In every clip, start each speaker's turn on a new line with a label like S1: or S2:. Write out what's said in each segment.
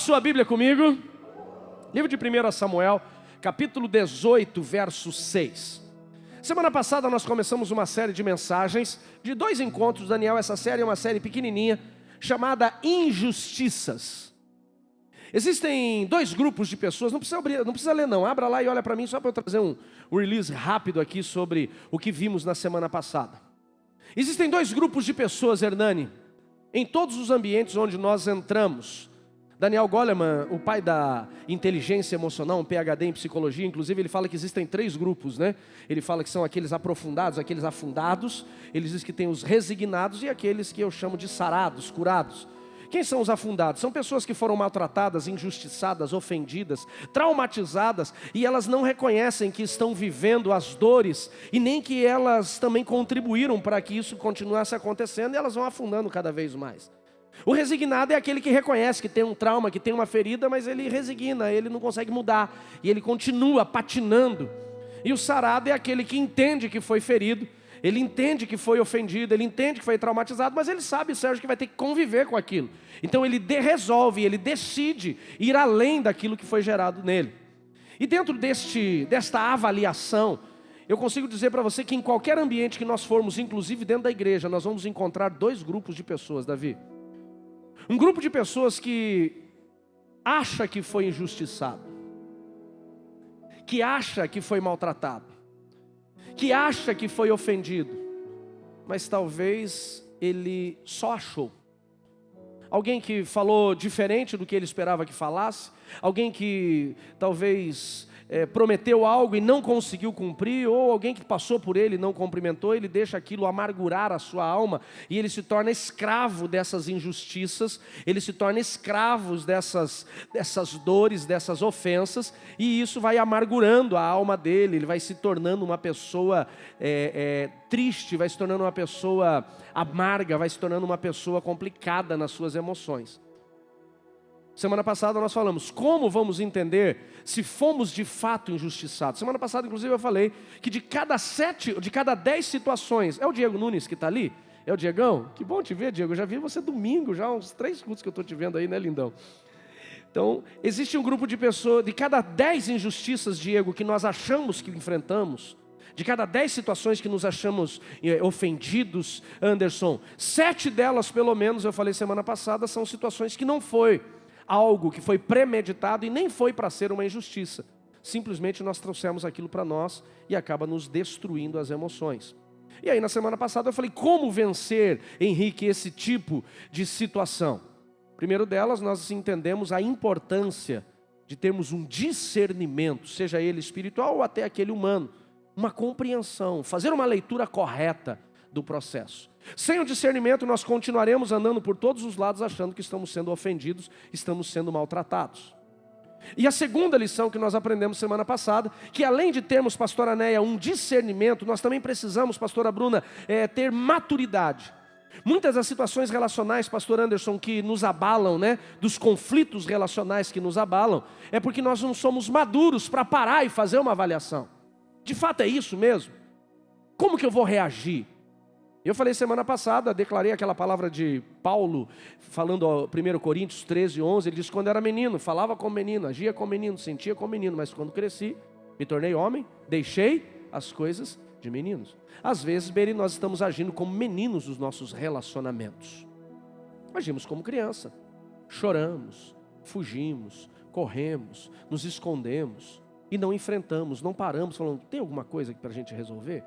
S1: sua Bíblia comigo. Livro de 1 Samuel, capítulo 18, verso 6. Semana passada nós começamos uma série de mensagens, de 2 encontros. Daniel, essa série é uma série pequenininha, chamada Injustiças. Existem 2 grupos de pessoas, não precisa ler não, abra lá e olha para mim só para eu trazer um release rápido aqui sobre o que vimos na semana passada. Existem 2 grupos de pessoas, Hernani, em todos os ambientes onde nós entramos. Daniel Goleman, o pai da inteligência emocional, um PhD em psicologia, inclusive ele fala que existem 3 grupos, né? Ele fala que são aqueles aprofundados, aqueles afundados, ele diz que tem os resignados e aqueles que eu chamo de sarados, curados. Quem são os afundados? São pessoas que foram maltratadas, injustiçadas, ofendidas, traumatizadas, e elas não reconhecem que estão vivendo as dores, e nem que elas também contribuíram para que isso continuasse acontecendo, e elas vão afundando cada vez mais. O resignado é aquele que reconhece que tem um trauma, que tem uma ferida, mas ele resigna, ele não consegue mudar, e ele continua patinando. E o sarado é aquele que entende que foi ferido, ele entende que foi ofendido, ele entende que foi traumatizado, mas ele sabe, Sérgio, que vai ter que conviver com aquilo. Então ele resolve, ele decide ir além daquilo que foi gerado nele. E dentro desta avaliação, eu consigo dizer para você que em qualquer ambiente que nós formos, inclusive dentro da igreja, nós vamos encontrar 2 grupos de pessoas, Davi. Um grupo de pessoas que acha que foi injustiçado, que acha que foi maltratado, que acha que foi ofendido, mas talvez ele só achou. Alguém que falou diferente do que ele esperava que falasse, alguém que talvez prometeu algo e não conseguiu cumprir, ou alguém que passou por ele e não cumprimentou, ele deixa aquilo amargurar a sua alma, e ele se torna escravo dessas injustiças, ele se torna escravo dessas dores, dessas ofensas, e isso vai amargurando a alma dele, ele vai se tornando uma pessoa triste, vai se tornando uma pessoa amarga, vai se tornando uma pessoa complicada nas suas emoções. Semana passada nós falamos como vamos entender se fomos de fato injustiçados. Semana passada, inclusive, eu falei que de cada 10 situações... É o Diego Nunes que está ali? É o Diegão? Que bom te ver, Diego. Eu já vi você domingo, já uns 3 cultos que eu estou te vendo aí, né, lindão? Então, existe um grupo de pessoas... De cada 10 injustiças, Diego, que nós achamos que enfrentamos, de cada 10 situações que nos achamos ofendidos, Anderson, 7 delas, pelo menos, eu falei semana passada, são situações que não foi algo que foi premeditado e nem foi para ser uma injustiça. Simplesmente nós trouxemos aquilo para nós e acaba nos destruindo as emoções. E aí na semana passada eu falei como vencer, Henrique, esse tipo de situação. Primeiro delas, nós entendemos a importância de termos um discernimento, seja ele espiritual ou até aquele humano, uma compreensão, fazer uma leitura correta do processo. Sem o discernimento nós continuaremos andando por todos os lados achando que estamos sendo ofendidos, estamos sendo maltratados. E a segunda lição que nós aprendemos semana passada, que além de termos, pastora Neia, um discernimento, nós também precisamos, pastora Bruna, ter maturidade. Muitas das situações relacionais, pastor Anderson, que nos abalam, né, dos conflitos relacionais que nos abalam, é porque nós não somos maduros para parar e fazer uma avaliação. De fato é isso mesmo? Como que eu vou reagir? Eu falei semana passada, declarei aquela palavra de Paulo, falando ao 1 Coríntios 13, 11, ele diz: quando era menino, falava como menino, agia como menino, sentia como menino, mas quando cresci, me tornei homem, deixei as coisas de meninos. Às vezes, Beri, nós estamos agindo como meninos nos nossos relacionamentos. Agimos como criança, choramos, fugimos, corremos, nos escondemos e não enfrentamos, não paramos, falando, tem alguma coisa aqui para a gente resolver?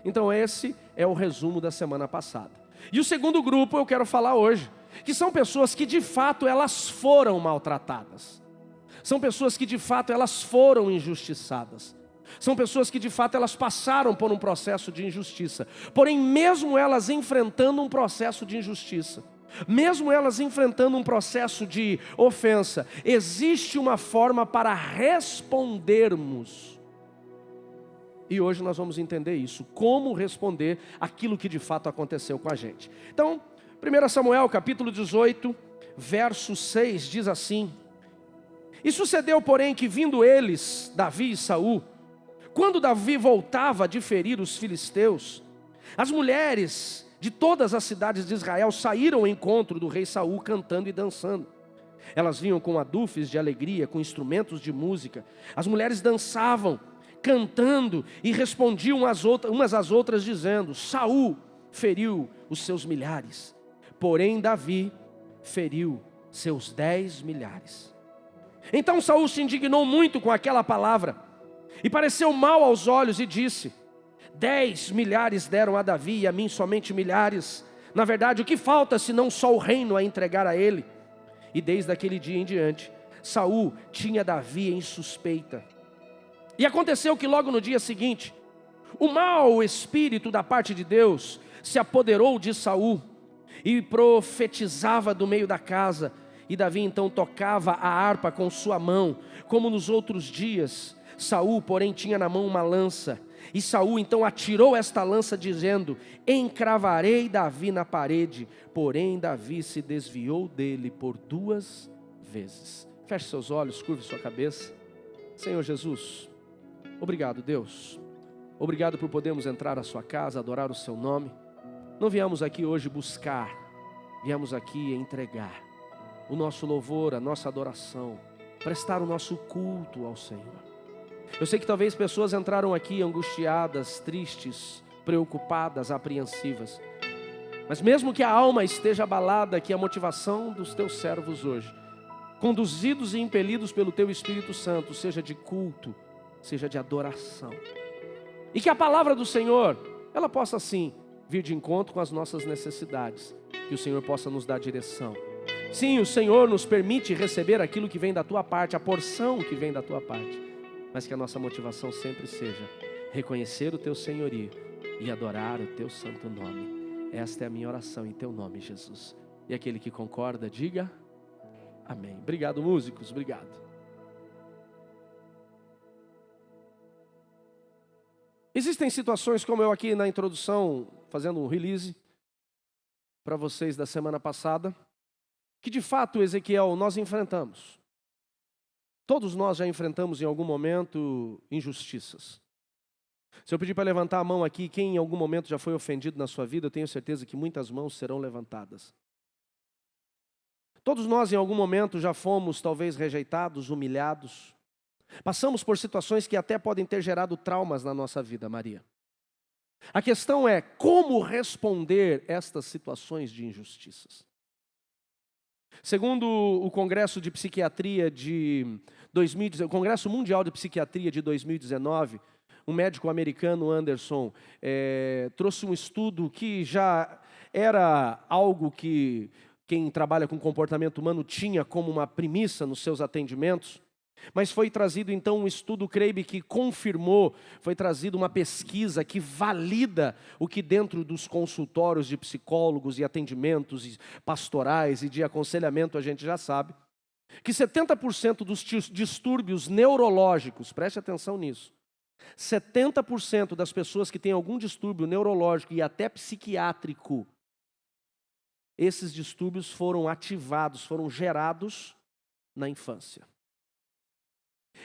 S1: Então esse é o resumo da semana passada. E o segundo grupo eu quero falar hoje, que são pessoas que de fato elas foram maltratadas. São pessoas que de fato elas foram injustiçadas. São pessoas que de fato elas passaram por um processo de injustiça. Porém, mesmo elas enfrentando um processo de injustiça, mesmo elas enfrentando um processo de ofensa, existe uma forma para respondermos. E hoje nós vamos entender isso, como responder aquilo que de fato aconteceu com a gente. Então, 1 Samuel capítulo 18, verso 6, diz assim: E sucedeu, porém, que vindo eles, Davi e Saul, quando Davi voltava de ferir os filisteus, as mulheres de todas as cidades de Israel saíram ao encontro do rei Saul cantando e dançando. Elas vinham com adufes de alegria, com instrumentos de música. As mulheres dançavam, cantando e respondiam umas às outras dizendo: Saul feriu os seus milhares, porém Davi feriu seus 10 milhares. Então Saul se indignou muito com aquela palavra e pareceu mal aos olhos e disse: 10 milhares deram a Davi e a mim somente milhares. Na verdade, o que falta senão só o reino a entregar a ele? E desde aquele dia em diante, Saul tinha Davi em suspeita. E aconteceu que logo no dia seguinte, o mau espírito da parte de Deus se apoderou de Saul e profetizava do meio da casa. E Davi então tocava a harpa com sua mão, como nos outros dias. Saul, porém, tinha na mão uma lança. E Saul então atirou esta lança, dizendo: encravarei Davi na parede. Porém Davi se desviou dele por 2 vezes. Feche seus olhos, curve sua cabeça. Senhor Jesus, obrigado, Deus. Obrigado por podermos entrar à sua casa, adorar o seu nome. Não viemos aqui hoje buscar, viemos aqui entregar o nosso louvor, a nossa adoração, prestar o nosso culto ao Senhor. Eu sei que talvez pessoas entraram aqui angustiadas, tristes, preocupadas, apreensivas. Mas mesmo que a alma esteja abalada, que a motivação dos teus servos hoje, conduzidos e impelidos pelo teu Espírito Santo, seja de culto, seja de adoração. E que a palavra do Senhor, ela possa sim vir de encontro com as nossas necessidades. Que o Senhor possa nos dar direção. Sim, o Senhor nos permite receber aquilo que vem da tua parte, a porção que vem da tua parte. Mas que a nossa motivação sempre seja reconhecer o teu senhorio e adorar o teu santo nome. Esta é a minha oração em teu nome, Jesus. E aquele que concorda, diga amém. Obrigado, músicos, obrigado. Existem situações como eu aqui na introdução, fazendo um release para vocês da semana passada, que de fato, Ezequiel, nós enfrentamos. Todos nós já enfrentamos em algum momento injustiças. Se eu pedir para levantar a mão aqui, quem em algum momento já foi ofendido na sua vida, eu tenho certeza que muitas mãos serão levantadas. Todos nós em algum momento já fomos talvez rejeitados, humilhados. Passamos por situações que até podem ter gerado traumas na nossa vida, Maria. A questão é como responder estas situações de injustiças. Segundo o Congresso de Psiquiatria de 2019, o Congresso Mundial de Psiquiatria de 2019, um médico americano, Anderson, trouxe um estudo que já era algo que quem trabalha com comportamento humano tinha como uma premissa nos seus atendimentos, mas foi trazido então um estudo, creio que confirmou, foi trazido uma pesquisa que valida o que dentro dos consultórios de psicólogos e atendimentos pastorais e de aconselhamento a gente já sabe, que 70% dos distúrbios neurológicos, preste atenção nisso, 70% das pessoas que têm algum distúrbio neurológico e até psiquiátrico, esses distúrbios foram ativados, foram gerados na infância.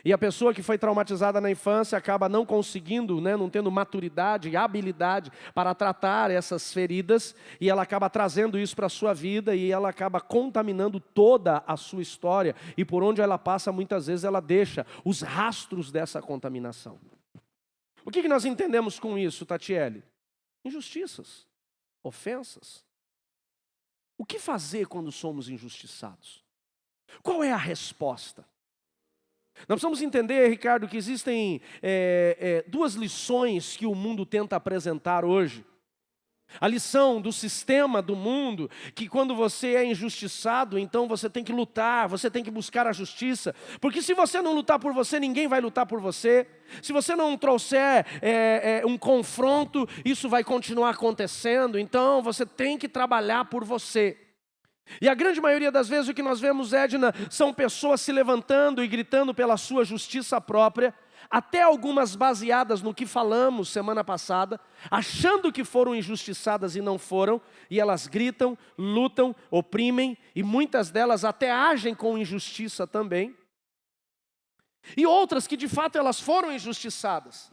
S1: E a pessoa que foi traumatizada na infância acaba não conseguindo, não tendo maturidade e habilidade para tratar essas feridas, e ela acaba trazendo isso para a sua vida, e ela acaba contaminando toda a sua história, e por onde ela passa, muitas vezes ela deixa os rastros dessa contaminação. O que nós entendemos com isso, Tatiele? Injustiças, ofensas. O que fazer quando somos injustiçados? Qual é a resposta? Nós precisamos entender, Ricardo, que existem duas lições que o mundo tenta apresentar hoje. A lição do sistema do mundo, que quando você é injustiçado, então você tem que lutar, você tem que buscar a justiça. Porque se você não lutar por você, ninguém vai lutar por você. Se você não trouxer um confronto, isso vai continuar acontecendo. Então você tem que trabalhar por você. E a grande maioria das vezes o que nós vemos, Edna, são pessoas se levantando e gritando pela sua justiça própria, até algumas baseadas no que falamos semana passada, achando que foram injustiçadas e não foram, e elas gritam, lutam, oprimem, e muitas delas até agem com injustiça também. E outras que de fato elas foram injustiçadas.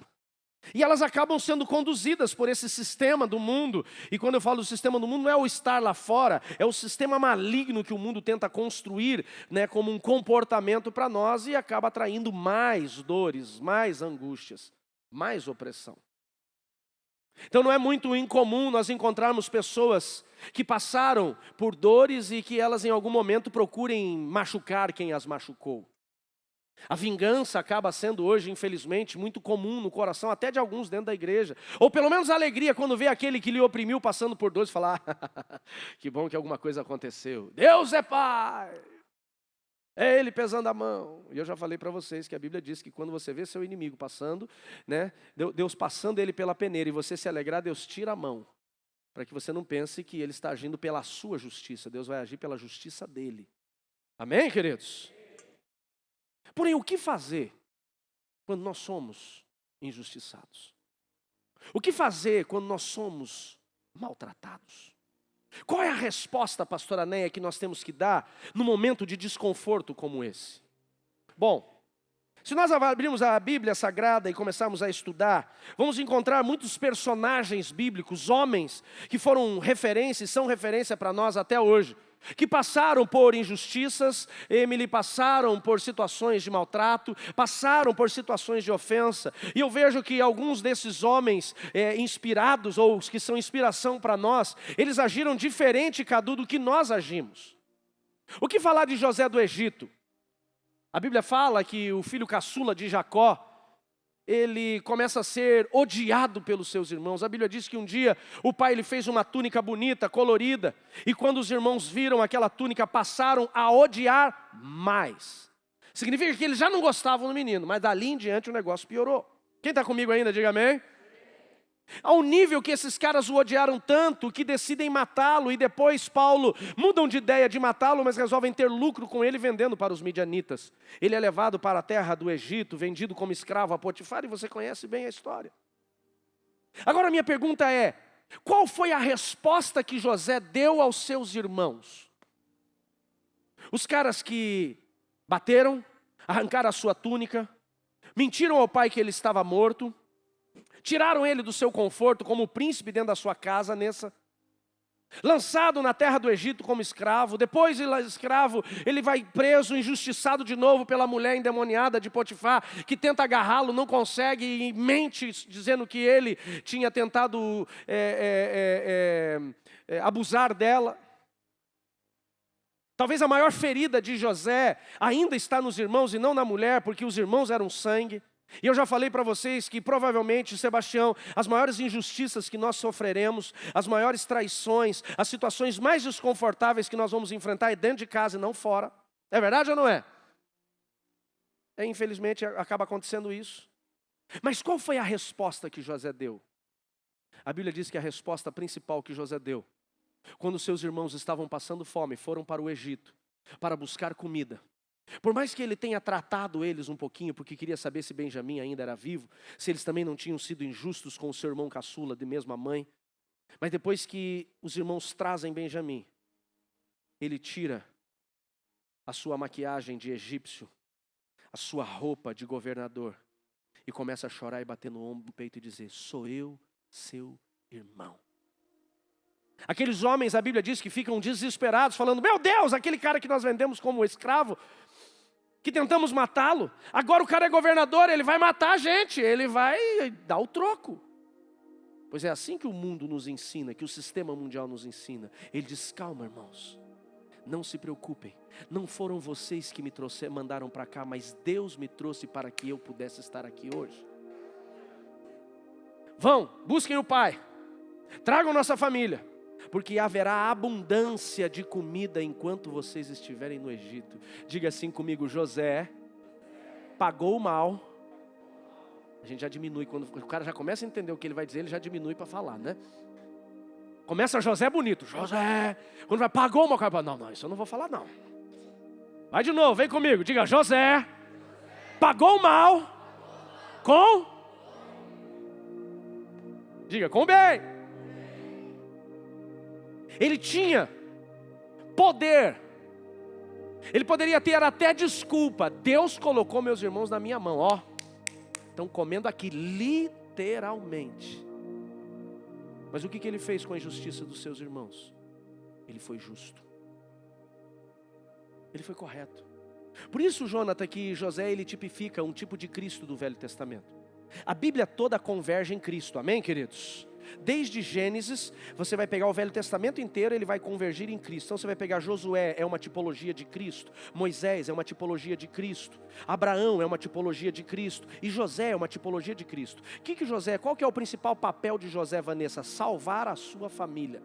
S1: E elas acabam sendo conduzidas por esse sistema do mundo. E quando eu falo do sistema do mundo, não é o estar lá fora, é o sistema maligno que o mundo tenta construir, né, como um comportamento para nós e acaba atraindo mais dores, mais angústias, mais opressão. Então não é muito incomum nós encontrarmos pessoas que passaram por dores e que elas em algum momento procurem machucar quem as machucou. A vingança acaba sendo hoje, infelizmente, muito comum no coração, até de alguns dentro da igreja. Ou pelo menos a alegria quando vê aquele que lhe oprimiu passando por dores e falar, que bom que alguma coisa aconteceu. Deus é Pai. É Ele pesando a mão. E eu já falei para vocês que a Bíblia diz que quando você vê seu inimigo passando, né, Deus passando ele pela peneira e você se alegrar, Deus tira a mão. Para que você não pense que Ele está agindo pela sua justiça. Deus vai agir pela justiça dEle. Amém, queridos? Porém, o que fazer quando nós somos injustiçados? O que fazer quando nós somos maltratados? Qual é a resposta, pastora Neia, que nós temos que dar no momento de desconforto como esse? Bom, se nós abrirmos a Bíblia Sagrada e começarmos a estudar, vamos encontrar muitos personagens bíblicos, homens que foram referência e são referência para nós até hoje, que passaram por injustiças, passaram por situações de maltrato, passaram por situações de ofensa. E eu vejo que alguns desses homens inspirados, ou os que são inspiração para nós, eles agiram diferente, Cadu, do que nós agimos. O que falar de José do Egito? A Bíblia fala que o filho caçula de Jacó, ele começa a ser odiado pelos seus irmãos. A Bíblia diz que um dia o pai lhe fez uma túnica bonita, colorida, e quando os irmãos viram aquela túnica, passaram a odiar mais. Significa que eles já não gostavam do menino, mas dali em diante o negócio piorou. Quem está comigo ainda, diga amém. Ao nível que esses caras o odiaram tanto que decidem matá-lo, e depois Paulo mudam de ideia de matá-lo, mas resolvem ter lucro com ele vendendo para os midianitas. Ele é levado para a terra do Egito, vendido como escravo a Potifar, e você conhece bem a história. Agora a minha pergunta é, qual foi a resposta que José deu aos seus irmãos? Os caras que bateram, arrancaram a sua túnica, mentiram ao pai que ele estava morto, tiraram ele do seu conforto como príncipe dentro da sua casa, lançado na terra do Egito como escravo. Depois de escravo, ele vai preso, injustiçado de novo pela mulher endemoniada de Potifar, que tenta agarrá-lo, não consegue e mente dizendo que ele tinha tentado abusar dela. Talvez a maior ferida de José ainda está nos irmãos e não na mulher, porque os irmãos eram sangue. E eu já falei para vocês que provavelmente, Sebastião, as maiores injustiças que nós sofreremos, as maiores traições, as situações mais desconfortáveis que nós vamos enfrentar é dentro de casa e não fora. É verdade ou não é? Infelizmente acaba acontecendo isso. Mas qual foi a resposta que José deu? A Bíblia diz que a resposta principal que José deu, quando seus irmãos estavam passando fome, foram para o Egito para buscar comida. Por mais que ele tenha tratado eles um pouquinho, porque queria saber se Benjamim ainda era vivo, se eles também não tinham sido injustos com o seu irmão caçula, de mesma mãe. Mas depois que os irmãos trazem Benjamim, ele tira a sua maquiagem de egípcio, a sua roupa de governador, e começa a chorar e bater no ombro, no peito e dizer, sou eu, seu irmão. Aqueles homens, a Bíblia diz que ficam desesperados, falando, meu Deus, aquele cara que nós vendemos como escravo, que tentamos matá-lo, agora o cara é governador, ele vai matar a gente, ele vai dar o troco. Pois é assim que o mundo nos ensina, que o sistema mundial nos ensina. Ele diz, calma irmãos, não se preocupem, não foram vocês que me trouxeram, mandaram para cá, mas Deus me trouxe para que eu pudesse estar aqui hoje. Vão, busquem o Pai, tragam nossa família, porque haverá abundância de comida enquanto vocês estiverem no Egito. Diga assim comigo, José pagou o mal. A gente já diminui, quando o cara já começa a entender o que ele vai dizer, ele já diminui para falar, né? Começa José bonito, José, quando vai, pagou o mal, cara, não, isso eu não vou falar não. Vai de novo, vem comigo, diga, José pagou o mal com, diga, com bem. Ele tinha poder, ele poderia ter até desculpa, Deus colocou meus irmãos na minha mão, ó, estão comendo aqui, literalmente. Mas o que ele fez com a injustiça dos seus irmãos? Ele foi justo. Ele foi correto. Por isso, Jonathan, que José, ele tipifica um tipo de Cristo do Velho Testamento. A Bíblia toda converge em Cristo, amém, queridos? Desde Gênesis, você vai pegar o Velho Testamento inteiro, ele vai convergir em Cristo. Então você vai pegar Josué, é uma tipologia de Cristo. Moisés é uma tipologia de Cristo. Abraão é uma tipologia de Cristo. E José é uma tipologia de Cristo. Qual que é o principal papel de José, Vanessa? Salvar a sua família.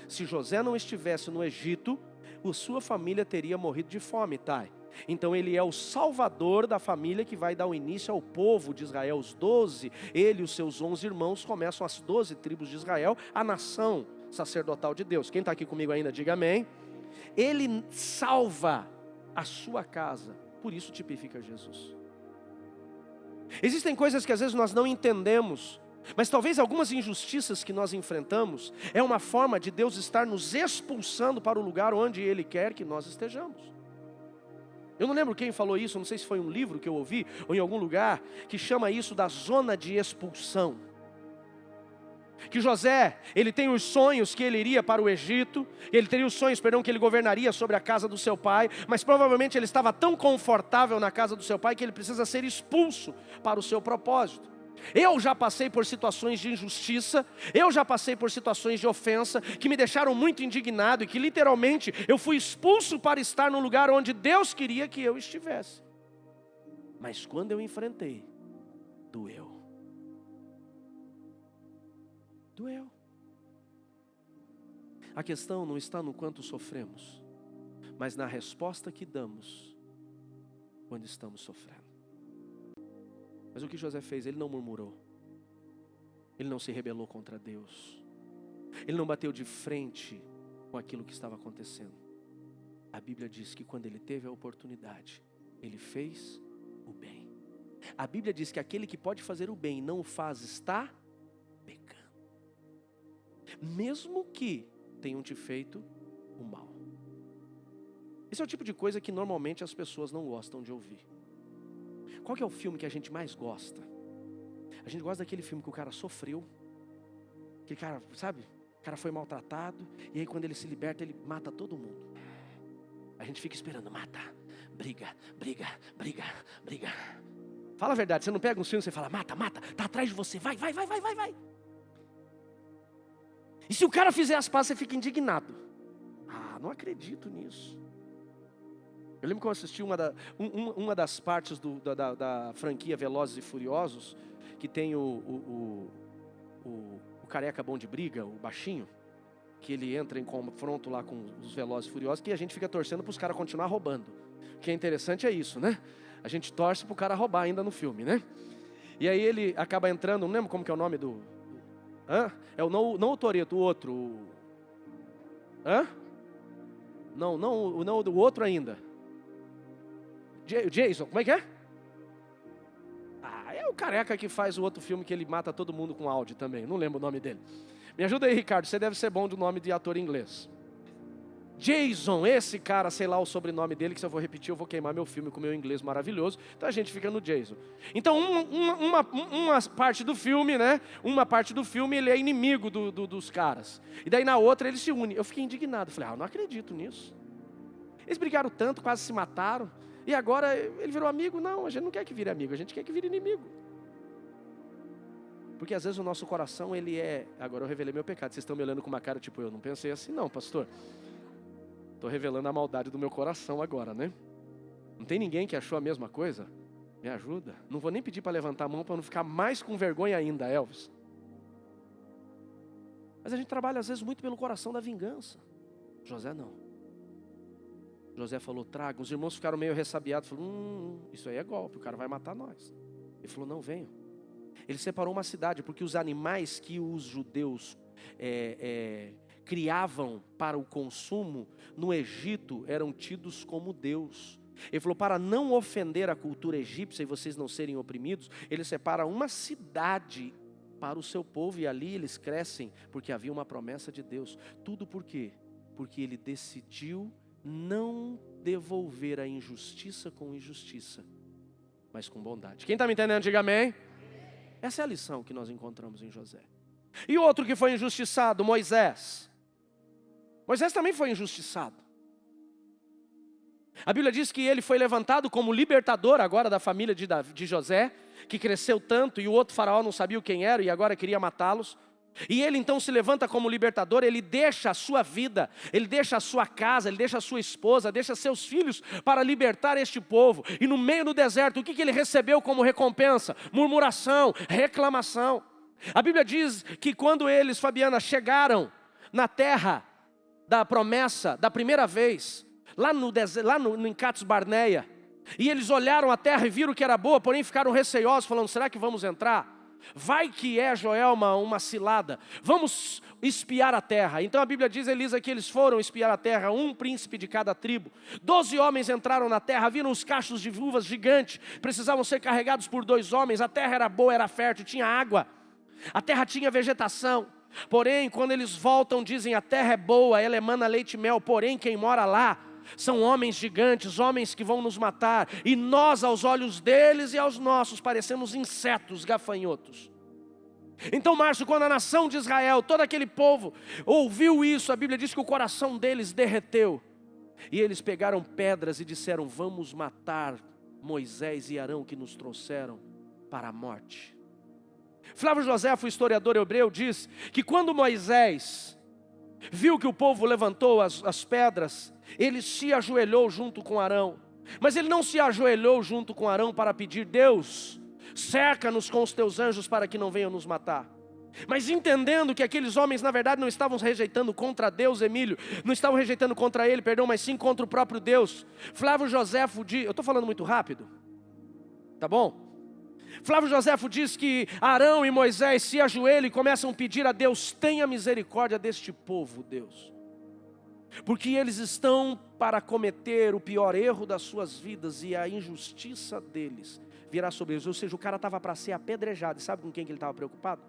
S1: Se José não estivesse no Egito, a sua família teria morrido de fome, tá? Então ele é o salvador da família que vai dar o início ao povo de Israel. Os 12, ele e os seus 11 irmãos começam as 12 tribos de Israel, a nação sacerdotal de Deus. Quem está aqui comigo ainda, diga amém. Ele salva a sua casa, por isso tipifica Jesus. Existem coisas que às vezes nós não entendemos, mas talvez algumas injustiças que nós enfrentamos é uma forma de Deus estar nos expulsando para o lugar onde Ele quer que nós estejamos. Eu não lembro quem falou isso, não sei se foi um livro que eu ouvi, ou em algum lugar, que chama isso da zona de expulsão. Que José, ele tem os sonhos que ele iria para o Egito, ele teria os sonhos, que ele governaria sobre a casa do seu pai, mas provavelmente ele estava tão confortável na casa do seu pai que ele precisa ser expulso para o seu propósito. Eu já passei por situações de injustiça, eu já passei por situações de ofensa que me deixaram muito indignado e que literalmente eu fui expulso para estar no lugar onde Deus queria que eu estivesse. Mas quando eu enfrentei, doeu. Doeu. A questão não está no quanto sofremos, mas na resposta que damos quando estamos sofrendo. Mas o que José fez? Ele não murmurou. Ele não se rebelou contra Deus. Ele não bateu de frente com aquilo que estava acontecendo. A Bíblia diz que quando ele teve a oportunidade, ele fez o bem. A Bíblia diz que aquele que pode fazer o bem e não o faz, está pecando. Mesmo que tenham te feito o mal. Esse é o tipo de coisa que normalmente as pessoas não gostam de ouvir. Qual que é o filme que a gente mais gosta? A gente gosta daquele filme que o cara sofreu. Aquele cara, sabe? O cara foi maltratado. E aí quando ele se liberta, ele mata todo mundo. A gente fica esperando, mata, briga, briga, briga, briga. Fala a verdade, você não pega um filme e você fala, mata, mata, tá atrás de você, vai, vai, vai, vai, vai, vai. E se o cara fizer as pazes, você fica indignado. Ah, não acredito nisso. Eu lembro que eu assisti uma das partes da franquia Velozes e Furiosos, que tem o careca bom de briga, o baixinho, que ele entra em confronto lá com os Velozes e Furiosos, que a gente fica torcendo para os caras continuar roubando. O que é interessante é isso, né? A gente torce para o cara roubar ainda no filme, né? E aí ele acaba entrando, não lembro como que é o nome do... É não o Toretto, o outro. Não, o outro ainda. Jason, como é que é? É o careca que faz o outro filme que ele mata todo mundo com áudio também. Não lembro o nome dele. Me ajuda aí, Ricardo, você deve ser bom do nome de ator inglês. Jason, esse cara, sei lá o sobrenome dele, que se eu vou repetir eu vou queimar meu filme com meu inglês maravilhoso. Então a gente fica no Jason. Então uma parte do filme, né? Uma parte do filme ele é inimigo dos caras. E daí na outra ele se une. Eu fiquei indignado. Falei, eu não acredito nisso. Eles brigaram tanto, quase se mataram. E agora ele virou amigo? Não, a gente não quer que vire amigo, a gente quer que vire inimigo. Porque às vezes o nosso coração, ele é... Agora eu revelei meu pecado, vocês estão me olhando com uma cara tipo, eu não pensei assim não, pastor. Estou revelando a maldade do meu coração agora, né? Não tem ninguém que achou a mesma coisa? Me ajuda. Não vou nem pedir para levantar a mão para não ficar mais com vergonha ainda, Elvis. Mas a gente trabalha às vezes muito pelo coração da vingança. José não. José falou, traga. Os irmãos ficaram meio ressabiados. Falaram, isso aí é golpe, o cara vai matar nós. Ele falou, não, venham. Ele separou uma cidade, porque os animais que os judeus criavam para o consumo, no Egito, eram tidos como Deus. Ele falou, para não ofender a cultura egípcia e vocês não serem oprimidos, ele separa uma cidade para o seu povo e ali eles crescem, porque havia uma promessa de Deus. Tudo por quê? Porque ele decidiu não devolver a injustiça com injustiça, mas com bondade. Quem está me entendendo, diga amém. Essa é a lição que nós encontramos em José. E outro que foi injustiçado, Moisés. Moisés também foi injustiçado. A Bíblia diz que ele foi levantado como libertador agora da família de José, que cresceu tanto e o outro faraó não sabia quem era e agora queria matá-los. E ele então se levanta como libertador, ele deixa a sua vida, ele deixa a sua casa, ele deixa a sua esposa, deixa seus filhos para libertar este povo. E no meio do deserto, o que ele recebeu como recompensa? Murmuração, reclamação. A Bíblia diz que quando eles, Fabiana, chegaram na terra da promessa, da primeira vez, lá em Cades Barneia, e eles olharam a terra e viram que era boa, porém ficaram receiosos, falando, será que vamos entrar? Vai que é, Joelma, uma cilada, vamos espiar a terra. Então a Bíblia diz, Elisa, que eles foram espiar a terra, um príncipe de cada tribo. 12 homens entraram na terra, viram os cachos de uvas gigantes, precisavam ser carregados por 2 homens, a terra era boa, era fértil, tinha água, a terra tinha vegetação. Porém, quando eles voltam, dizem, a terra é boa, ela emana leite e mel, porém quem mora lá são homens gigantes, homens que vão nos matar, e nós aos olhos deles e aos nossos parecemos insetos, gafanhotos. Então, Márcio, quando a nação de Israel, todo aquele povo ouviu isso, a Bíblia diz que o coração deles derreteu, e eles pegaram pedras e disseram, vamos matar Moisés e Arão que nos trouxeram para a morte. Flávio Joséfo, historiador hebreu, diz que quando Moisés viu que o povo levantou as pedras, ele se ajoelhou junto com Arão. Mas ele não se ajoelhou junto com Arão para pedir, Deus, cerca-nos com os teus anjos para que não venham nos matar. Mas entendendo que aqueles homens na verdade não estavam rejeitando contra Deus, Emílio, não estavam rejeitando contra ele, perdão, mas sim contra o próprio Deus. Flávio Joséfo diz, eu estou falando muito rápido, tá bom? Flávio Joséfo diz que Arão e Moisés se ajoelham e começam a pedir a Deus, tenha misericórdia deste povo, Deus. Porque eles estão para cometer o pior erro das suas vidas e a injustiça deles virá sobre eles. Ou seja, o cara estava para ser apedrejado. E sabe com quem que ele estava preocupado?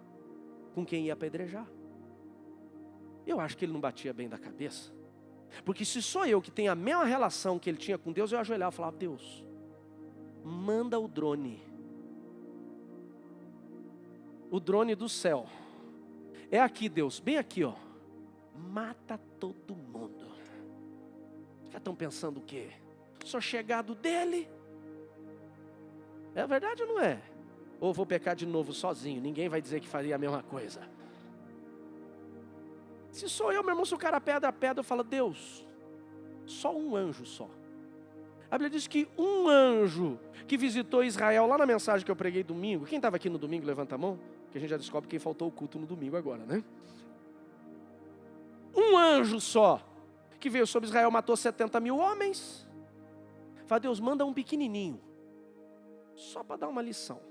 S1: Com quem ia apedrejar. Eu acho que ele não batia bem da cabeça. Porque se sou eu que tenho a mesma relação que ele tinha com Deus, eu ajoelhava e falava, Deus, manda o drone. O drone do céu. É aqui, Deus, bem aqui, ó. Mata todo mundo. Já estão pensando o quê? Sou chegado dele? É verdade ou não é? Ou vou pecar de novo sozinho? Ninguém vai dizer que faria a mesma coisa. Se sou eu, meu irmão, se o cara pedra a pedra, eu falo, Deus, só um anjo só. A Bíblia diz que um anjo que visitou Israel, lá na mensagem que eu preguei domingo, quem estava aqui no domingo, levanta a mão, que a gente já descobre quem faltou o culto no domingo agora, né? Um anjo só, que veio sobre Israel, matou 70 mil homens. Fala, Deus, manda um pequenininho, só para dar uma lição.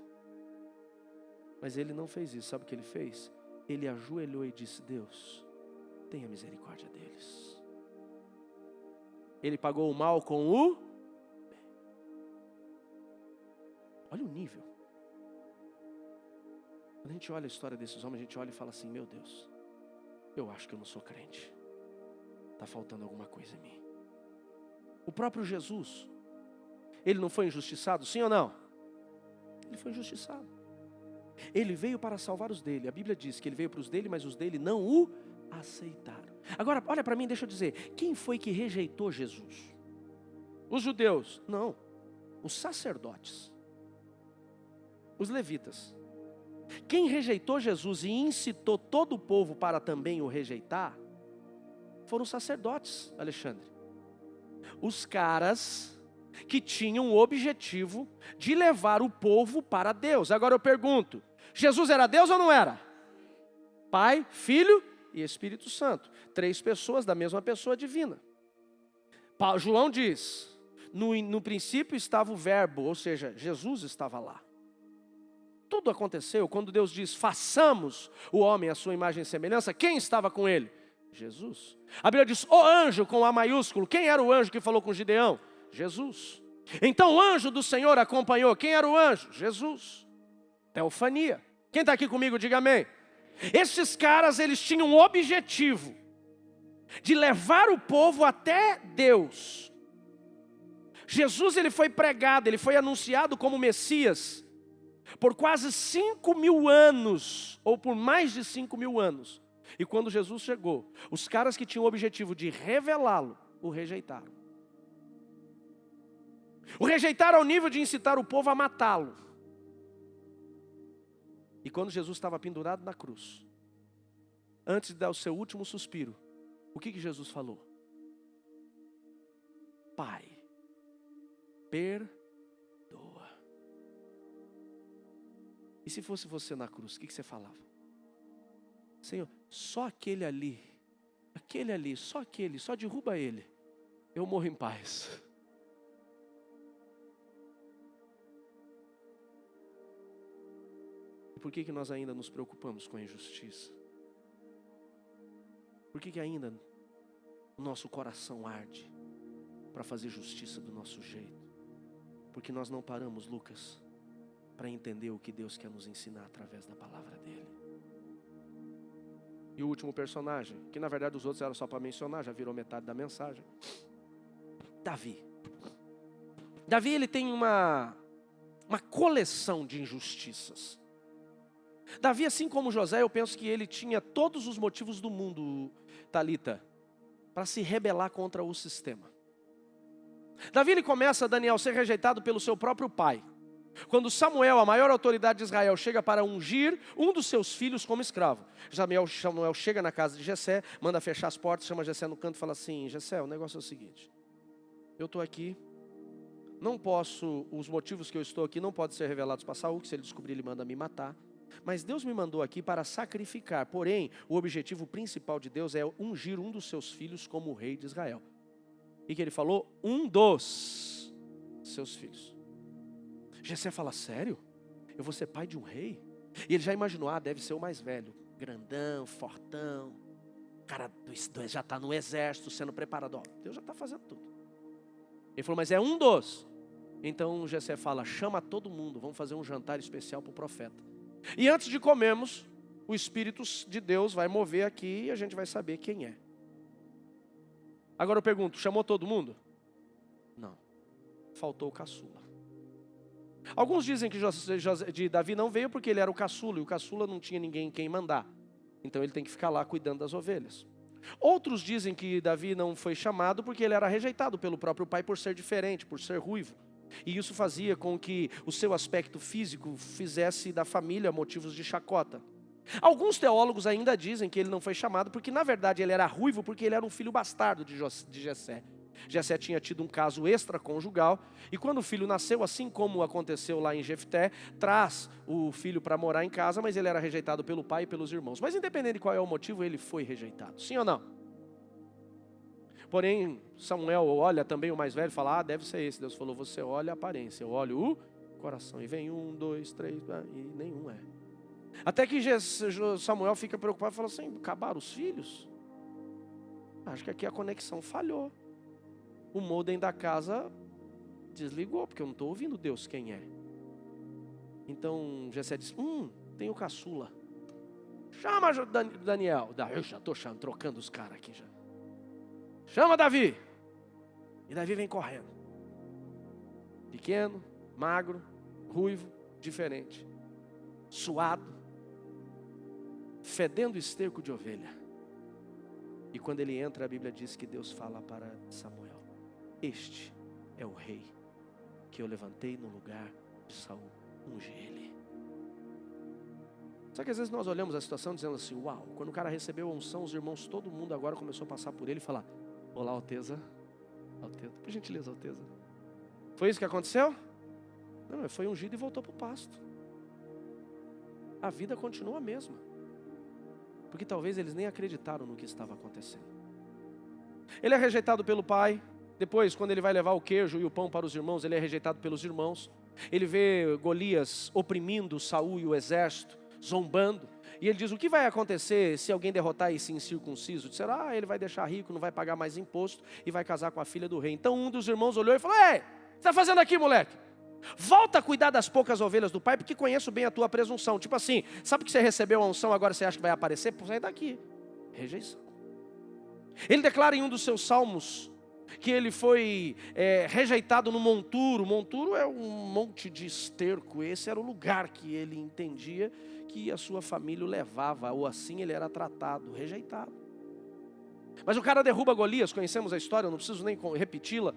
S1: Mas ele não fez isso, sabe o que ele fez? Ele ajoelhou e disse, Deus, tenha misericórdia deles. Ele pagou o mal com o bem. Olha o nível. Quando a gente olha a história desses homens, a gente olha e fala assim, meu Deus, eu acho que eu não sou crente. Está faltando alguma coisa em mim. O próprio Jesus, ele não foi injustiçado, sim ou não? Ele foi injustiçado. Ele veio para salvar os dele. A Bíblia diz que ele veio para os dele, mas os dele não o aceitaram. Agora, olha para mim, deixa eu dizer. Quem foi que rejeitou Jesus? Os judeus? Não. Os sacerdotes. Os levitas. Quem rejeitou Jesus e incitou todo o povo para também o rejeitar, foram os sacerdotes, Alexandre. Os caras que tinham o objetivo de levar o povo para Deus. Agora eu pergunto, Jesus era Deus ou não era? Pai, Filho e Espírito Santo. 3 pessoas da mesma pessoa divina. João diz, no princípio estava o verbo, ou seja, Jesus estava lá. Tudo aconteceu quando Deus diz, façamos o homem à sua imagem e semelhança. Quem estava com ele? Jesus. A Bíblia diz, o anjo com A maiúsculo. Quem era o anjo que falou com Gideão? Jesus. Então o anjo do Senhor acompanhou. Quem era o anjo? Jesus. Teofania. Quem está aqui comigo, diga amém. Esses caras, eles tinham um objetivo de levar o povo até Deus. Jesus, ele foi pregado, ele foi anunciado como Messias por quase 5.000 anos, ou por mais de 5.000 anos. E quando Jesus chegou, os caras que tinham o objetivo de revelá-lo, o rejeitaram. O rejeitaram ao nível de incitar o povo a matá-lo. E quando Jesus estava pendurado na cruz, antes de dar o seu último suspiro, o que Jesus falou? Pai, perdoa. E se fosse você na cruz, o que você falava? Senhor, só aquele ali, só derruba ele, eu morro em paz. E por que nós ainda nos preocupamos com a injustiça? Por que ainda o nosso coração arde para fazer justiça do nosso jeito? Porque nós não paramos, Lucas, para entender o que Deus quer nos ensinar através da palavra dele. E o último personagem, que na verdade os outros eram só para mencionar, já virou metade da mensagem. Davi. Davi, ele tem uma coleção de injustiças. Davi, assim como José, eu penso que ele tinha todos os motivos do mundo, Talita, para se rebelar contra o sistema. Davi, ele começa, Daniel, a ser rejeitado pelo seu próprio pai. Quando Samuel, a maior autoridade de Israel, chega para ungir um dos seus filhos como escravo. Samuel chega na casa de Jessé, manda fechar as portas, chama Jessé no canto e fala assim: Jessé, o negócio é o seguinte, eu estou aqui, não posso, os motivos que eu estou aqui não podem ser revelados para Saul, que se ele descobrir ele manda me matar. Mas Deus me mandou aqui para sacrificar, porém, o objetivo principal de Deus é ungir um dos seus filhos como rei de Israel. E que ele falou, um dos seus filhos. Jessé fala, sério? Eu vou ser pai de um rei? E ele já imaginou, deve ser o mais velho, grandão, fortão, cara já está no exército, sendo preparado. Deus já está fazendo tudo. Ele falou, mas é um dos. Então Jessé fala, chama todo mundo, vamos fazer um jantar especial para o profeta. E antes de comermos, o Espírito de Deus vai mover aqui e a gente vai saber quem é. Agora eu pergunto, chamou todo mundo? Não, faltou o caçula. Alguns dizem que de Davi não veio porque ele era o caçula, e o caçula não tinha ninguém quem mandar. Então ele tem que ficar lá cuidando das ovelhas. Outros dizem que Davi não foi chamado porque ele era rejeitado pelo próprio pai por ser diferente, por ser ruivo. E isso fazia com que o seu aspecto físico fizesse da família motivos de chacota. Alguns teólogos ainda dizem que ele não foi chamado porque na verdade ele era ruivo porque ele era um filho bastardo de Jessé. Jessé tinha tido um caso extraconjugal e quando o filho nasceu, assim como aconteceu lá em Jefté, traz o filho para morar em casa, mas ele era rejeitado pelo pai e pelos irmãos. Mas independente de qual é o motivo, ele foi rejeitado. Sim ou não? Porém, Samuel olha também o mais velho e fala, deve ser esse. Deus falou, você olha a aparência, eu olho o coração. E vem 1, 2, 3, e nenhum é. Até que Samuel fica preocupado e fala assim, acabaram os filhos? Acho que aqui a conexão falhou. O modem da casa desligou, porque eu não estou ouvindo Deus quem é. Então Jessé diz, tem o caçula. Chama Daniel. Eu já estou trocando os caras aqui já. Chama Davi. E Davi vem correndo. Pequeno, magro, ruivo, diferente. Suado. Fedendo esterco de ovelha. E quando ele entra, a Bíblia diz que Deus fala para Samuel, este é o rei que eu levantei no lugar de Saul, ungi ele. Só que às vezes nós olhamos a situação dizendo assim, uau, quando o cara recebeu a unção, os irmãos, todo mundo agora começou a passar por ele e falar, olá, Alteza, por gentileza, Alteza. Foi isso que aconteceu? Não, foi ungido e voltou para o pasto. A vida continua a mesma. Porque talvez eles nem acreditaram no que estava acontecendo. Ele é rejeitado pelo pai. Depois, quando ele vai levar o queijo e o pão para os irmãos, ele é rejeitado pelos irmãos. Ele vê Golias oprimindo Saul e o exército, zombando. E ele diz, o que vai acontecer se alguém derrotar esse incircunciso? Disseram, ele vai deixar rico, não vai pagar mais imposto e vai casar com a filha do rei. Então um dos irmãos olhou e falou, ei, o que você está fazendo aqui, moleque? Volta a cuidar das poucas ovelhas do pai, porque conheço bem a tua presunção. Tipo assim, sabe que você recebeu a unção, agora você acha que vai aparecer? Sai daqui. Rejeição. Ele declara em um dos seus salmos, que ele foi rejeitado no monturo. O monturo é um monte de esterco. Esse era o lugar que ele entendia que a sua família o levava, ou assim ele era tratado, rejeitado. Mas o cara derruba Golias, conhecemos a história, eu não preciso nem repeti-la.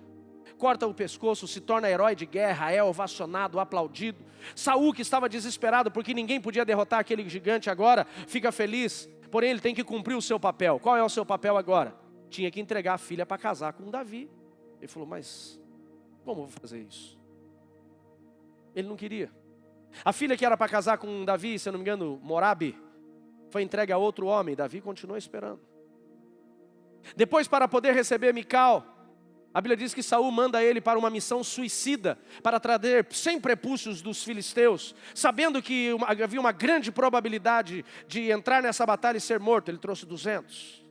S1: Corta o pescoço, se torna herói de guerra, é ovacionado, aplaudido. Saul, que estava desesperado porque ninguém podia derrotar aquele gigante agora, fica feliz, porém ele tem que cumprir o seu papel. Qual é o seu papel agora? Tinha que entregar a filha para casar com Davi. Ele falou, mas como eu vou fazer isso? Ele não queria. A filha que era para casar com Davi, se eu não me engano, Morabe, foi entregue a outro homem. Davi continuou esperando. Depois, para poder receber Mical, a Bíblia diz que Saul manda ele para uma missão suicida, para trazer 100 prepúcios dos filisteus, sabendo que havia uma grande probabilidade de entrar nessa batalha e ser morto. Ele trouxe 200.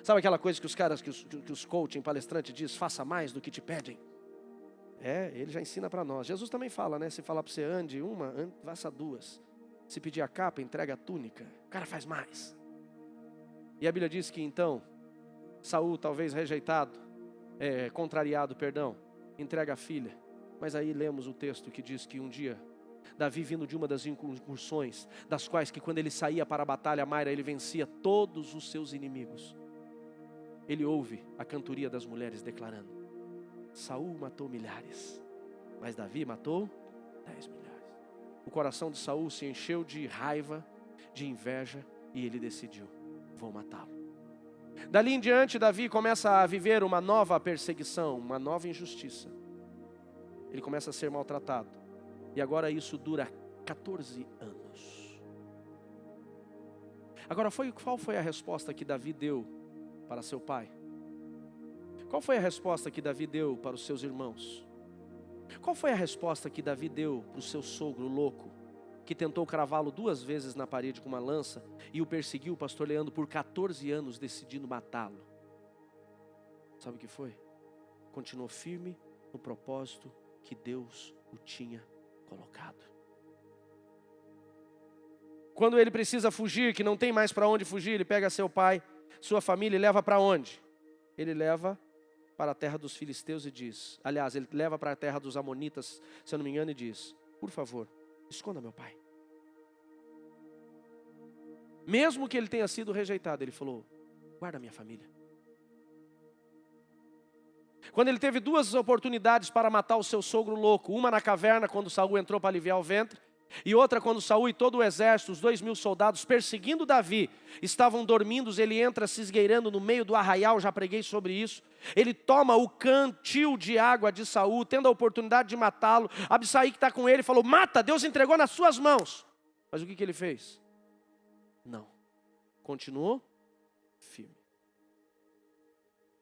S1: Sabe aquela coisa que os caras, que os coaching, palestrantes diz, faça mais do que te pedem? Ele já ensina para nós. Jesus também fala, né? Se falar para você ande uma, faça duas. Se pedir a capa, entrega a túnica. O cara faz mais. E a Bíblia diz que então, Saul, talvez rejeitado, contrariado, entrega a filha. Mas aí lemos o texto que diz que um dia, Davi vindo de uma das incursões, das quais que quando ele saía para a batalha, Maira, ele vencia todos os seus inimigos. Ele ouve a cantoria das mulheres declarando, Saul matou milhares, mas Davi matou 10 milhares. O coração de Saul se encheu de raiva, de inveja, e ele decidiu, vou matá-lo. Dali em diante, Davi começa a viver uma nova perseguição, uma nova injustiça. Ele começa a ser maltratado. E agora isso dura 14 anos. Agora, qual foi a resposta que Davi deu para seu pai? Qual foi a resposta que Davi deu para os seus irmãos? Qual foi a resposta que Davi deu para o seu sogro louco, que tentou cravá-lo 2 vezes na parede com uma lança e o perseguiu, pastoreando por 14 anos, decidindo matá-lo? Sabe o que foi? Continuou firme no propósito que Deus o tinha colocado. Quando ele precisa fugir, que não tem mais para onde fugir, ele pega seu pai, sua família e leva para onde? Ele leva para a terra dos filisteus e diz, aliás, ele leva para a terra dos amonitas, se eu não me engano, e diz, por favor, esconda meu pai. Mesmo que ele tenha sido rejeitado, ele falou, guarda minha família. Quando ele teve 2 oportunidades para matar o seu sogro louco, uma na caverna, quando Saul entrou para aliviar o ventre, e outra quando Saul e todo o exército, os 2.000 soldados perseguindo Davi, estavam dormindo, ele entra se esgueirando no meio do arraial, já preguei sobre isso. Ele toma o cantil de água de Saul, tendo a oportunidade de matá-lo. Abissai, que está com ele, falou, mata, Deus entregou nas suas mãos. Mas o que ele fez? Não, continuou firme.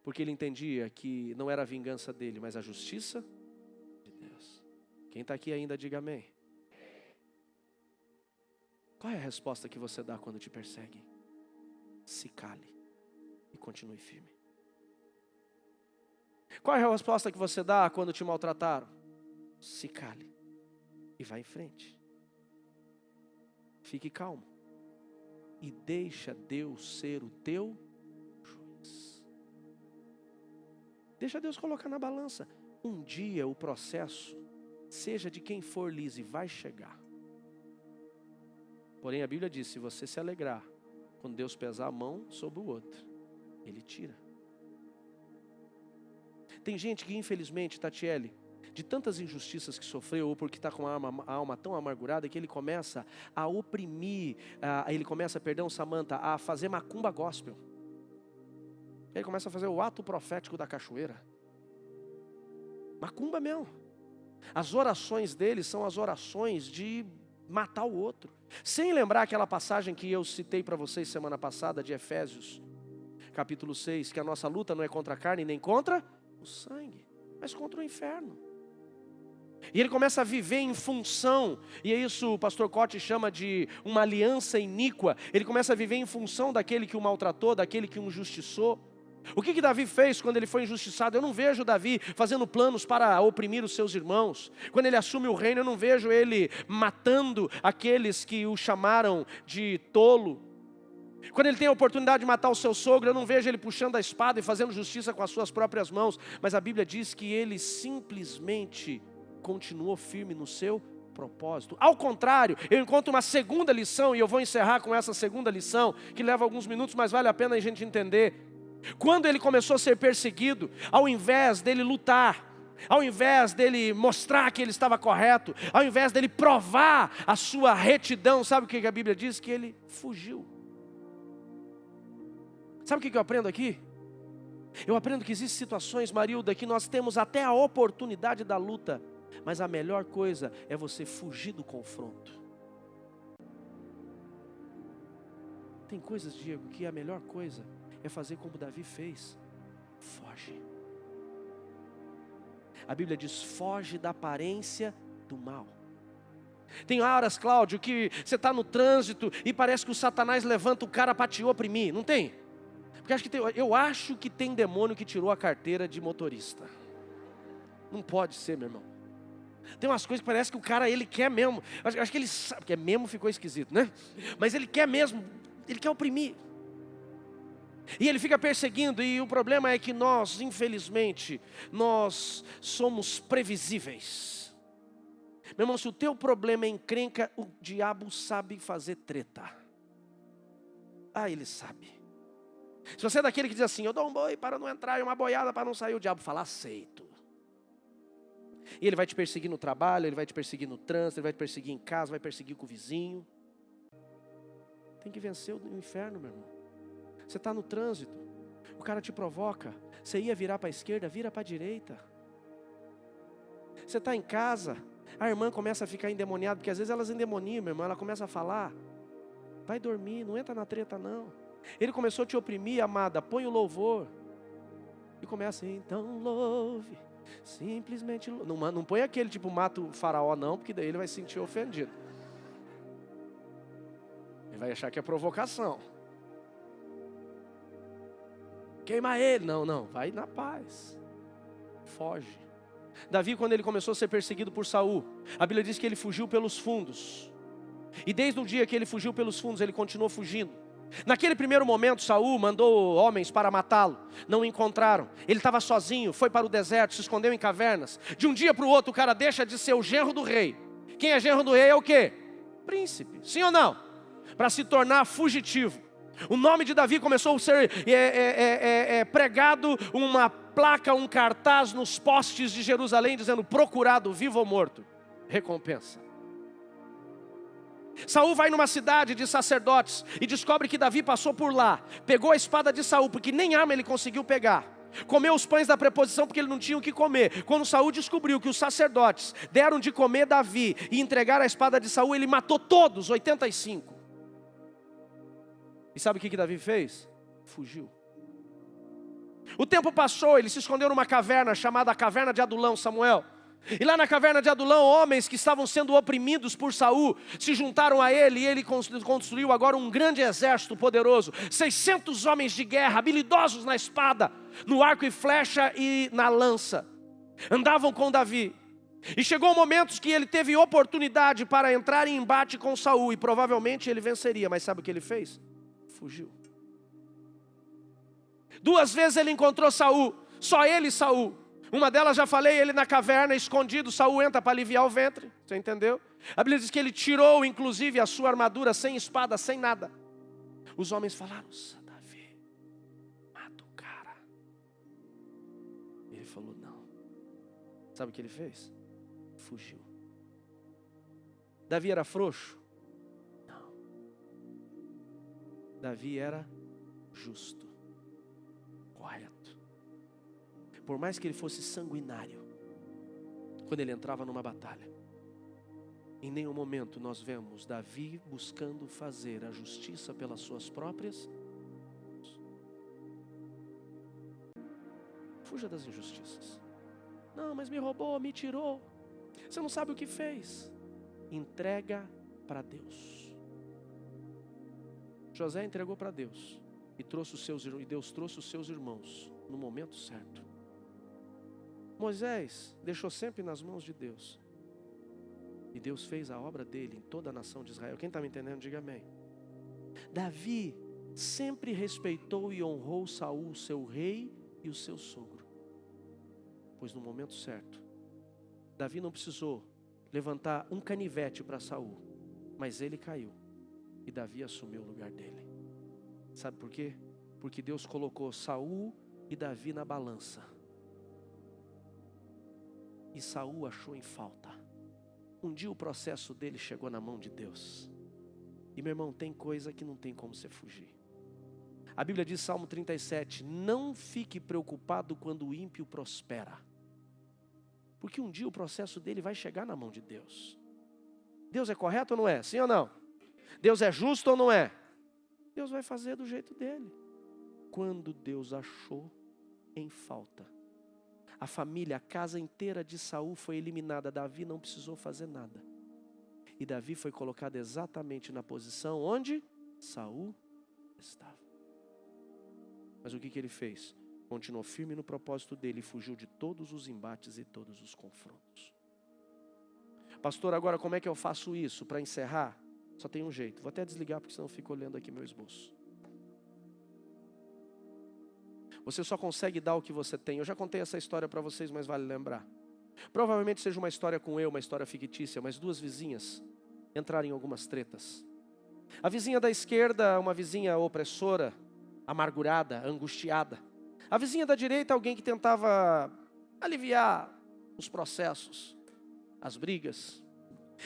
S1: Porque ele entendia que não era a vingança dele, mas a justiça de Deus. Quem está aqui ainda, diga amém. Qual é a resposta que você dá quando te perseguem? Se cale e continue firme. Qual é a resposta que você dá quando te maltrataram? Se cale e vá em frente. Fique calmo e deixa Deus ser o teu juiz. Deixa Deus colocar na balança. Um dia o processo, seja de quem for, lise, vai chegar. Porém a Bíblia diz, se você se alegrar, quando Deus pesar a mão sobre o outro, Ele tira. Tem gente que infelizmente, Tatiele, de tantas injustiças que sofreu, ou porque está com a alma tão amargurada, que ele começa a oprimir, Samanta, a fazer macumba gospel. Ele começa a fazer o ato profético da cachoeira. Macumba mesmo. As orações dele são as orações de matar o outro. Sem lembrar aquela passagem que eu citei para vocês semana passada de Efésios, capítulo 6, que a nossa luta não é contra a carne nem contra o sangue, mas contra o inferno. E ele começa a viver em função, e é isso o pastor Cote chama de uma aliança iníqua. Ele começa a viver em função daquele que o maltratou, daquele que o injustiçou. O que Davi fez quando ele foi injustiçado? Eu não vejo Davi fazendo planos para oprimir os seus irmãos. Quando ele assume o reino, eu não vejo ele matando aqueles que o chamaram de tolo. Quando ele tem a oportunidade de matar o seu sogro, eu não vejo ele puxando a espada e fazendo justiça com as suas próprias mãos. Mas a Bíblia diz que ele simplesmente continuou firme no seu propósito. Ao contrário, eu encontro uma segunda lição, e eu vou encerrar com essa segunda lição, que leva alguns minutos, mas vale a pena a gente entender. Quando ele começou a ser perseguido, ao invés dele lutar, ao invés dele mostrar que ele estava correto, ao invés dele provar a sua retidão, sabe o que a Bíblia diz? Que ele fugiu. Sabe o que eu aprendo aqui? Eu aprendo que existem situações, Marilda, que nós temos até a oportunidade da luta, mas a melhor coisa é você fugir do confronto. Tem coisas, Diego, que a melhor coisa é fazer como Davi fez. Foge. A Bíblia diz, foge da aparência do mal. Tem horas, Cláudio, que você está no trânsito e parece que o Satanás levanta o cara para te oprimir, não tem? Porque eu acho que tem demônio que tirou a carteira de motorista. Não pode ser, meu irmão. Tem umas coisas que parece que o cara, ele quer mesmo. Acho que ele sabe, porque mesmo ficou esquisito, né? Mas ele quer mesmo, ele quer oprimir. E ele fica perseguindo, e o problema é que nós, infelizmente, nós somos previsíveis. Meu irmão, se o teu problema é encrenca, o diabo sabe fazer treta. Ele sabe. Se você é daquele que diz assim, eu dou um boi para não entrar e uma boiada para não sair, o diabo fala, aceito. E ele vai te perseguir no trabalho, ele vai te perseguir no trânsito, ele vai te perseguir em casa, vai perseguir com o vizinho. Tem que vencer o inferno, meu irmão. Você está no trânsito, o cara te provoca, você ia virar para a esquerda, vira para a direita. Você está em casa, a irmã começa a ficar endemoniada, porque às vezes elas endemoniam, meu irmão, ela começa a falar, vai dormir, não entra na treta não. Ele começou a te oprimir, amada, põe o louvor. E começa, então louve, simplesmente louve. Não põe aquele tipo mata o faraó não, porque daí ele vai se sentir ofendido. Ele vai achar que é provocação. Queima ele, não, vai na paz. Foge. Davi, quando ele começou a ser perseguido por Saul, a Bíblia diz que ele fugiu pelos fundos. E desde o dia que ele fugiu pelos fundos, ele continuou fugindo. Naquele primeiro momento, Saul mandou homens para matá-lo, não o encontraram. Ele estava sozinho, foi para o deserto, se escondeu em cavernas. De um dia para o outro, o cara deixa de ser o genro do rei. Quem é genro do rei é o quê? Príncipe, sim ou não? Para se tornar fugitivo. O nome de Davi começou a ser pregado, uma placa, um cartaz nos postes de Jerusalém, dizendo, procurado, vivo ou morto, recompensa. Saul vai numa cidade de sacerdotes e descobre que Davi passou por lá, pegou a espada de Saul, porque nem arma ele conseguiu pegar, comeu os pães da preposição porque ele não tinha o que comer. Quando Saul descobriu que os sacerdotes deram de comer Davi e entregaram a espada de Saul, ele matou todos, 85. E sabe o que Davi fez? Fugiu. O tempo passou, ele se escondeu numa caverna chamada Caverna de Adulão, Samuel. E lá na caverna de Adulão, homens que estavam sendo oprimidos por Saul se juntaram a ele, e ele construiu agora um grande exército poderoso, 600 homens de guerra, habilidosos na espada, no arco e flecha e na lança. Andavam com Davi. E chegou um momento que ele teve oportunidade para entrar em embate com Saul, e provavelmente ele venceria, mas sabe o que ele fez? Fugiu. 2 vezes ele encontrou Saul, só ele e Saul. Uma delas, já falei, ele na caverna, escondido, Saul entra para aliviar o ventre, você entendeu? A Bíblia diz que ele tirou, inclusive, a sua armadura, sem espada, sem nada. Os homens falaram, Davi, mata o cara. Ele falou, não. Sabe o que ele fez? Fugiu. Davi era frouxo? Não. Davi era justo, correto. Por mais que ele fosse sanguinário, quando ele entrava numa batalha, em nenhum momento nós vemos Davi buscando fazer a justiça pelas suas próprias mãos. Fuja das injustiças. Não, mas me roubou, me tirou. Você não sabe o que fez. Entrega para Deus. José entregou para Deus e Deus trouxe os seus irmãos no momento certo. Moisés deixou sempre nas mãos de Deus. E Deus fez a obra dele em toda a nação de Israel. Quem está me entendendo, diga amém. Davi sempre respeitou e honrou Saul, seu rei, e o seu sogro. Pois no momento certo, Davi não precisou levantar um canivete para Saul, mas ele caiu e Davi assumiu o lugar dele. Sabe por quê? Porque Deus colocou Saul e Davi na balança. E Saul achou em falta. Um dia o processo dele chegou na mão de Deus. E meu irmão, tem coisa que não tem como você fugir. A Bíblia diz, Salmo 37, não fique preocupado quando o ímpio prospera. Porque um dia o processo dele vai chegar na mão de Deus. Deus é correto ou não é? Sim ou não? Deus é justo ou não é? Deus vai fazer do jeito dele. Quando Deus achou em falta, a família, a casa inteira de Saul foi eliminada. Davi não precisou fazer nada. E Davi foi colocado exatamente na posição onde Saul estava. Mas o que ele fez? Continuou firme no propósito dele e fugiu de todos os embates e todos os confrontos. Pastor, agora como é que eu faço isso? Para encerrar, só tem um jeito. Vou até desligar porque senão eu fico olhando aqui meu esboço. Você só consegue dar o que você tem. Eu já contei essa história para vocês, mas vale lembrar. Provavelmente seja uma história com uma história fictícia, mas duas vizinhas entraram em algumas tretas. A vizinha da esquerda, uma vizinha opressora, amargurada, angustiada. A vizinha da direita, alguém que tentava aliviar os processos, as brigas.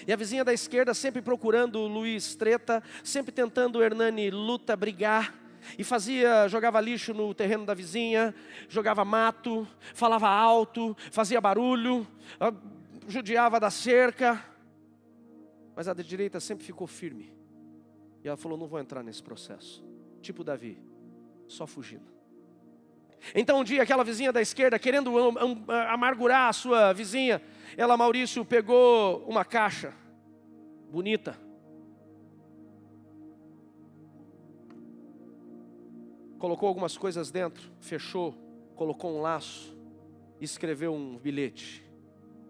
S1: E a vizinha da esquerda sempre procurando o Luiz treta, sempre tentando o Hernani luta, brigar. E jogava lixo no terreno da vizinha, jogava mato, falava alto, fazia barulho, judiava da cerca. Mas a da direita sempre ficou firme. E ela falou, não vou entrar nesse processo. Tipo Davi, só fugindo. Então um dia aquela vizinha da esquerda, querendo amargurar a sua vizinha, ela, Maurício, pegou uma caixa bonita. Colocou algumas coisas dentro, fechou, colocou um laço, escreveu um bilhete.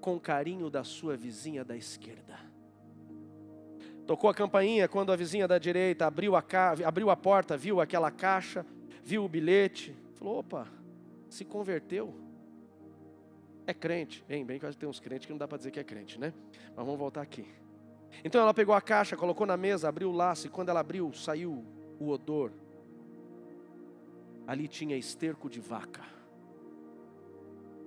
S1: Com carinho da sua vizinha da esquerda. Tocou a campainha quando a vizinha da direita abriu a porta, viu aquela caixa, viu o bilhete. Falou, opa, se converteu. É crente. Bem que tem uns crentes que não dá para dizer que é crente, né? Mas vamos voltar aqui. Então ela pegou a caixa, colocou na mesa, abriu o laço. E quando ela abriu, saiu o odor. Ali tinha esterco de vaca.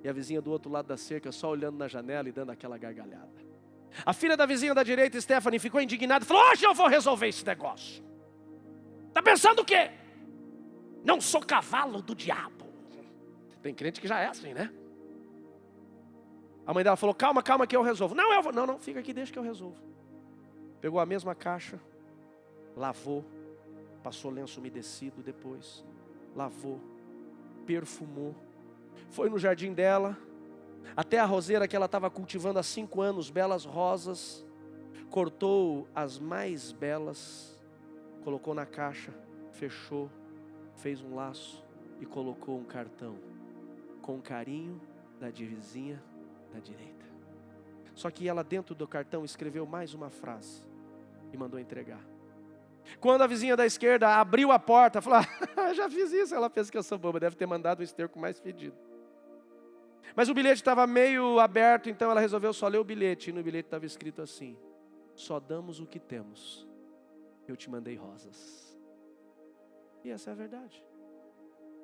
S1: E a vizinha do outro lado da cerca só olhando na janela e dando aquela gargalhada. A filha da vizinha da direita, Stephanie, ficou indignada e falou, hoje eu vou resolver esse negócio. Tá pensando o quê? Não sou cavalo do diabo. Tem crente que já é assim, né? A mãe dela falou, calma que eu resolvo. Não, eu vou. Não, fica aqui, deixa que eu resolvo. Pegou a mesma caixa, lavou, passou lenço umedecido depois, lavou, perfumou, foi no jardim dela, até a roseira que ela estava cultivando há 5 anos, belas rosas, cortou as mais belas, colocou na caixa, fechou, fez um laço e colocou um cartão, com carinho da vizinha da direita. Só que ela dentro do cartão escreveu mais uma frase e mandou entregar. Quando a vizinha da esquerda abriu a porta, falou, já fiz isso, ela pensa que eu sou boba, deve ter mandado o esterco mais fedido. Mas o bilhete estava meio aberto, então ela resolveu só ler o bilhete. E no bilhete estava escrito assim, só damos o que temos, eu te mandei rosas. E essa é a verdade.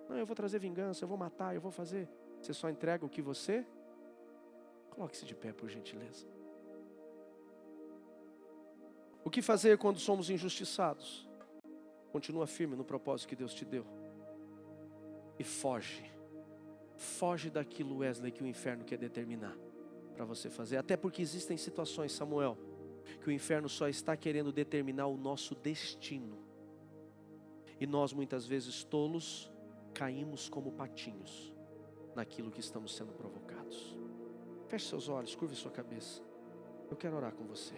S1: Não, eu vou trazer vingança, eu vou matar, eu vou fazer. Você só entrega o que você... Coloque-se de pé, por gentileza. O que fazer quando somos injustiçados? Continua firme no propósito que Deus te deu. E foge. Foge daquilo, Wesley, que o inferno quer determinar para você fazer. Até porque existem situações, Samuel, que o inferno só está querendo determinar o nosso destino. E nós, muitas vezes, tolos, caímos como patinhos naquilo que estamos sendo provocados. Feche seus olhos, curve sua cabeça. Eu quero orar com você.